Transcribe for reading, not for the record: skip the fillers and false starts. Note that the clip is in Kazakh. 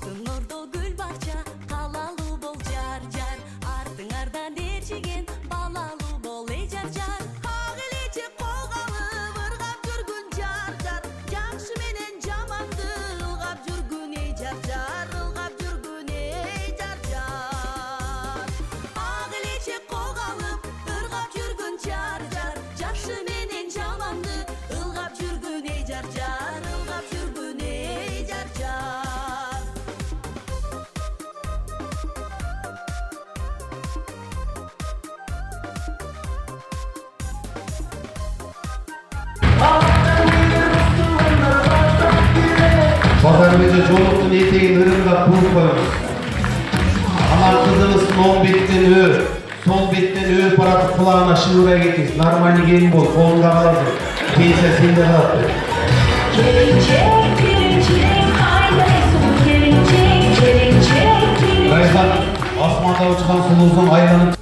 Алтын ордо гүл бакча, калалуу бол жар жар, артыңардан ээрчиген балалуу бол эй жар жар. Ак элечи кол алып ыргап жүргүн жар жар, жакшы менен жаманды ылгап жүргүн эй жар жар, ылгап жүргүн эй жар жар. Ак элечи кол алып ыргап жүргүн жар жар, жакшы менен жаманды ылгап жүргүн эй жар жар, ылгап жүргүн эй жар жар. Pazarımızda Joluk'un eteğin ırımda kurup koymuş. Ama kızımız son bitten ör, sol bitten ör paratı kulağına şıvıra getir. Normalde gelin bol, kolunda kalır. Keyse sende kalır. Kaysan, asmanda uçkan suluzun aylanıp